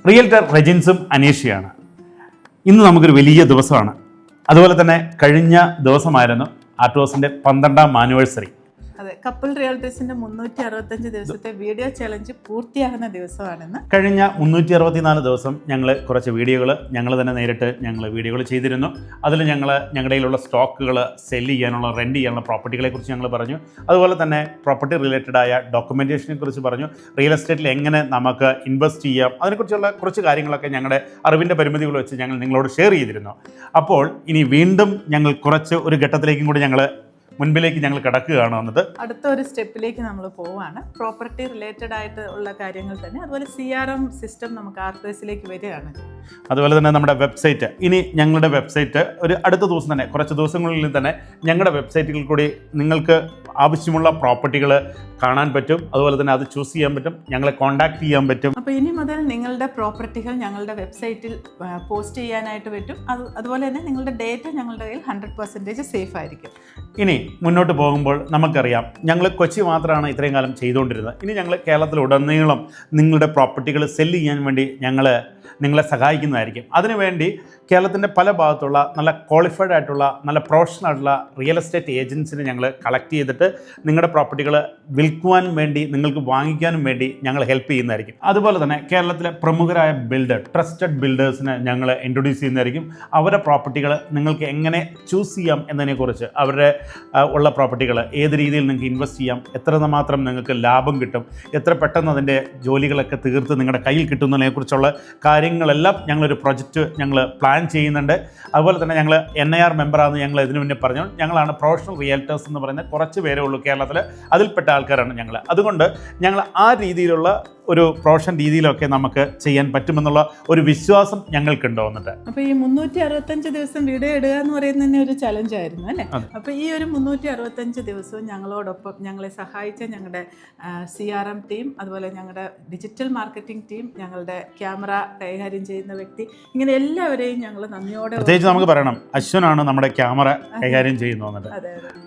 Realtor റെജിൻസും അനീഷയാണ്. ഇന്ന് നമുക്കൊരു വലിയ ദിവസമാണ്. അതുപോലെ തന്നെ കഴിഞ്ഞ ദിവസമായിരുന്നു ആർട്ടോസിൻ്റെ 12ാം ആനിവേഴ്സറി. അതെ, കപ്പിൾ റിയൽറ്റേഴ്സിന്റെ 365 ദിവസത്തെ വീഡിയോ ചലഞ്ച് പൂർത്തിയാകുന്ന ദിവസമാണെന്ന്. കഴിഞ്ഞ 364 ദിവസം ഞങ്ങൾ കുറച്ച് വീഡിയോകൾ ഞങ്ങൾ തന്നെ നേരിട്ട് വീഡിയോകൾ ചെയ്തിരുന്നു. അതിൽ ഞങ്ങളുടെ കയ്യിലുള്ള സ്റ്റോക്കുകൾ സെല് ചെയ്യാനുള്ള, റെൻറ്റ് ചെയ്യാനുള്ള പ്രോപ്പർട്ടികളെ കുറിച്ച് ഞങ്ങൾ പറഞ്ഞു. അതുപോലെ തന്നെ പ്രോപ്പർട്ടി റിലേറ്റഡ് ആയ ഡോക്യുമെൻറ്റേഷനെ കുറിച്ച് പറഞ്ഞു. റിയൽ എസ്റ്റേറ്റിൽ എങ്ങനെ നമുക്ക് ഇൻവെസ്റ്റ് ചെയ്യാം, അതിനെക്കുറിച്ചുള്ള കുറച്ച് കാര്യങ്ങളൊക്കെ ഞങ്ങളുടെ അറിവിൻ്റെ പരിമിതികൾ വെച്ച് ഞങ്ങൾ നിങ്ങളോട് ഷെയർ ചെയ്തിരുന്നു. അപ്പോൾ ഇനി വീണ്ടും ഞങ്ങൾ കുറച്ച് ഒരു ഘട്ടത്തിലേക്കും കൂടി മുൻപിലേക്ക് ഞങ്ങൾ കിടക്കുകയാണ്. വന്നിട്ട് അടുത്ത ഒരു സ്റ്റെപ്പിലേക്ക് നമ്മൾ പോവുകയാണ്. പ്രോപ്പർട്ടി റിലേറ്റഡ് ആയിട്ട് ഉള്ള കാര്യങ്ങൾ തന്നെ, അതുപോലെ CRM സിസ്റ്റം നമുക്ക് ആർട്ടേഴ്സിലേക്ക് വരികയാണ്. അതുപോലെ തന്നെ നമ്മുടെ വെബ്സൈറ്റ്, ഇനി ഞങ്ങളുടെ വെബ്സൈറ്റ് ഒരു അടുത്ത ദിവസം തന്നെ, കുറച്ച് ദിവസങ്ങളിൽ തന്നെ ഞങ്ങളുടെ വെബ്സൈറ്റുകളിൽ കൂടി നിങ്ങൾക്ക് ആവശ്യമുള്ള പ്രോപ്പർട്ടികൾ കാണാൻ പറ്റും. അതുപോലെ തന്നെ അത് ചൂസ് ചെയ്യാൻ പറ്റും, ഞങ്ങളെ കോൺടാക്ട് ചെയ്യാൻ പറ്റും. അപ്പോൾ ഇനി മുതൽ നിങ്ങളുടെ പ്രോപ്പർട്ടികൾ ഞങ്ങളുടെ വെബ്സൈറ്റിൽ പോസ്റ്റ് ചെയ്യാനായിട്ട് പറ്റും. അതുപോലെ തന്നെ നിങ്ങളുടെ ഡേറ്റ ഞങ്ങളുടെ കയ്യിൽ 100% സേഫ് ആയിരിക്കും. ഇനി മുന്നോട്ട് പോകുമ്പോൾ നമുക്കറിയാം, ഞങ്ങൾ കൊച്ചി മാത്രമാണ് ഇത്രയും കാലം ചെയ്തുകൊണ്ടിരുന്നത്. ഇനി ഞങ്ങൾ കേരളത്തിലുടനീളം നിങ്ങളുടെ പ്രോപ്പർട്ടികൾ സെല്ല് ചെയ്യാൻ വേണ്ടി നിങ്ങളെ സഹായിക്കുന്നതായിരിക്കും. അതിനുവേണ്ടി കേരളത്തിൻ്റെ പല ഭാഗത്തുള്ള നല്ല ക്വാളിഫൈഡ് ആയിട്ടുള്ള, നല്ല പ്രൊഫഷണൽ ആയിട്ടുള്ള റിയൽ എസ്റ്റേറ്റ് ഏജൻസിനെ ഞങ്ങൾ കളക്ട് ചെയ്തിട്ട് നിങ്ങളുടെ പ്രോപ്പർട്ടികൾ വിൽക്കുവാൻ വേണ്ടി, നിങ്ങൾക്ക് വാങ്ങിക്കാനും വേണ്ടി ഞങ്ങൾ ഹെൽപ്പ് ചെയ്യുന്നതായിരിക്കും. അതുപോലെ തന്നെ കേരളത്തിലെ പ്രമുഖരായ ട്രസ്റ്റഡ് ബിൽഡേഴ്സിനെ ഞങ്ങൾ ഇൻട്രൊഡ്യൂസ് ചെയ്യുന്നതായിരിക്കും. അവരുടെ പ്രോപ്പർട്ടികൾ നിങ്ങൾക്ക് എങ്ങനെ ചൂസ് ചെയ്യാം എന്നതിനെക്കുറിച്ച്, അവരുടെ ഉള്ള പ്രോപ്പർട്ടികൾ ഏത് രീതിയിൽ നിങ്ങൾക്ക് ഇൻവെസ്റ്റ് ചെയ്യാം, എത്രമാത്രം നിങ്ങൾക്ക് ലാഭം കിട്ടും, എത്ര പെട്ടെന്ന് അതിൻ്റെ ജോലികളൊക്കെ തീർത്ത് നിങ്ങളുടെ കയ്യിൽ കിട്ടുന്നതിനെക്കുറിച്ചുള്ള കാര്യങ്ങളെല്ലാം ഞങ്ങളൊരു പ്രൊജക്റ്റ് പ്ലാൻ ചെയ്യുന്നുണ്ട്. അതുപോലെ തന്നെ ഞങ്ങൾ NIR മെമ്പറാണെന്ന് ഞങ്ങൾ ഇതിനു മുന്നേ പറഞ്ഞു. ഞങ്ങളാണ് പ്രൊഫഷണൽ റിയൽറ്റേഴ്സ് എന്ന് പറയുന്ന കുറച്ച് പേരേ ഉള്ളൂ കേരളത്തിൽ. അതിൽപ്പെട്ട ആൾക്കാരാണ് ഞങ്ങൾ. അതുകൊണ്ട് ഞങ്ങൾ ആ രീതിയിലുള്ള ഒരു പ്രൊഫഷൻ രീതിയിലൊക്കെ നമുക്ക് ചെയ്യാൻ പറ്റുമെന്നുള്ള ഒരു വിശ്വാസം ഞങ്ങൾക്കുണ്ടോ വന്നിട്ട്. അപ്പോൾ ഈ 365 ദിവസം വീഡിയോ ഇടുക എന്ന് പറയുന്നത് തന്നെ ഒരു ചലഞ്ചായിരുന്നു അല്ലേ? അപ്പോൾ ഈ ഒരു 365 ദിവസവും ഞങ്ങളോടൊപ്പം ഞങ്ങളെ സഹായിച്ച ഞങ്ങളുടെ CRM ടീം, അതുപോലെ ഞങ്ങളുടെ ഡിജിറ്റൽ മാർക്കറ്റിംഗ് ടീം, ഞങ്ങളുടെ ക്യാമറ കൈകാര്യം ചെയ്യുന്ന വ്യക്തി, ഇങ്ങനെ എല്ലാവരെയും ഞങ്ങൾ നന്ദിയോടെ, പ്രത്യേകിച്ച് നമുക്ക് പറയണം, അശ്വനാണ് നമ്മുടെ ക്യാമറ കൈകാര്യം ചെയ്യുന്നത് വന്നിട്ട്.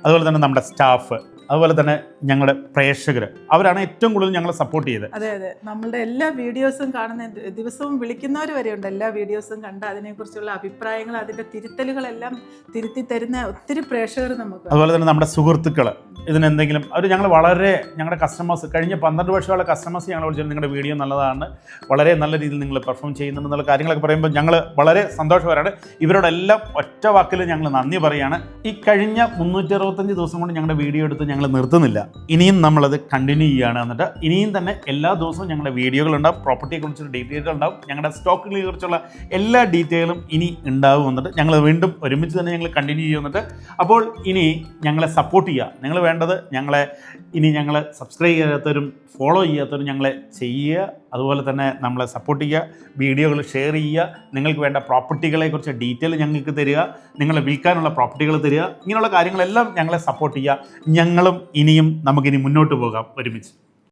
അതുപോലെ തന്നെ നമ്മുടെ സ്റ്റാഫ്, അതുപോലെ തന്നെ ഞങ്ങളുടെ പ്രേക്ഷകർ, അവരാണ് ഏറ്റവും കൂടുതൽ ഞങ്ങളെ സപ്പോർട്ട് ചെയ്തത്. അതെ, നമ്മളുടെ എല്ലാ വീഡിയോസും കാണുന്ന, ദിവസവും വിളിക്കുന്നവർ വരെയുണ്ട്. എല്ലാ വീഡിയോസും കണ്ട് അതിനെക്കുറിച്ചുള്ള അഭിപ്രായങ്ങൾ, അതിൻ്റെ തിരുത്തലുകളെല്ലാം തിരുത്തി തരുന്ന ഒത്തിരി പ്രേക്ഷകർ നമുക്ക്. അതുപോലെ തന്നെ നമ്മുടെ സുഹൃത്തുക്കൾ, ഇതിനെന്തെങ്കിലും ഞങ്ങളുടെ കസ്റ്റമേഴ്സ്, കഴിഞ്ഞ 12 വർഷമുള്ള കസ്റ്റമേഴ്സ് ഞങ്ങൾ വിളിച്ചിട്ട് നിങ്ങളുടെ വീഡിയോ നല്ലതാണ്, വളരെ നല്ല രീതിയിൽ നിങ്ങൾ പെർഫോം ചെയ്യുന്നുണ്ടെന്നുള്ള കാര്യങ്ങളൊക്കെ പറയുമ്പോൾ ഞങ്ങൾ വളരെ സന്തോഷവരാണ്. ഇവരോടെല്ലാം ഒറ്റ വാക്കിൽ ഞങ്ങൾ നന്ദി പറയുകയാണ്. ഈ കഴിഞ്ഞ 365 ദിവസം കൊണ്ട് ഞങ്ങളുടെ വീഡിയോ എടുത്ത് ഞങ്ങൾ നിർത്തുന്നില്ല. ഇനിയും നമ്മളത് കണ്ടിന്യൂ ചെയ്യുകയാണ്. എന്നിട്ട് ഇനിയും തന്നെ എല്ലാ ദിവസവും ഞങ്ങളുടെ വീഡിയോകളുണ്ടാവും, പ്രോപ്പർട്ടിയെക്കുറിച്ചുള്ള ഡീറ്റെയിലുകൾ ഉണ്ടാവും, ഞങ്ങളുടെ സ്റ്റോക്കുകളെ കുറിച്ചുള്ള എല്ലാ ഡീറ്റെയിലും ഇനി ഉണ്ടാവും. എന്നിട്ട് ഞങ്ങൾ വീണ്ടും ഒരുമിച്ച് തന്നെ ഞങ്ങൾ കണ്ടിന്യൂ ചെയ്യുന്നുണ്ട്. അപ്പോൾ ഇനി ഞങ്ങളെ സപ്പോർട്ട് ചെയ്യുക. നിങ്ങൾ വേണ്ടത് ഞങ്ങളെ സബ്സ്ക്രൈബ് ചെയ്യാത്തവരും ഫോളോ ചെയ്യാത്തവരും ഞങ്ങളെ ചെയ്യുക. അതുപോലെ തന്നെ നമ്മളെ സപ്പോർട്ട് ചെയ്യുക, വീഡിയോകൾ ഷെയർ ചെയ്യുക, നിങ്ങൾക്ക് വേണ്ട പ്രോപ്പർട്ടികളെക്കുറിച്ച് ഡീറ്റെയിൽ ഞങ്ങൾക്ക് തരിക, നിങ്ങളെ വിൽക്കാനുള്ള പ്രോപ്പർട്ടികൾ തരിക. ഇങ്ങനെയുള്ള കാര്യങ്ങളെല്ലാം ഞങ്ങളെ സപ്പോർട്ട് ചെയ്യുക. നമുക്കിനി മുന്നോട്ട് പോകാം ഒരുമിച്ച്.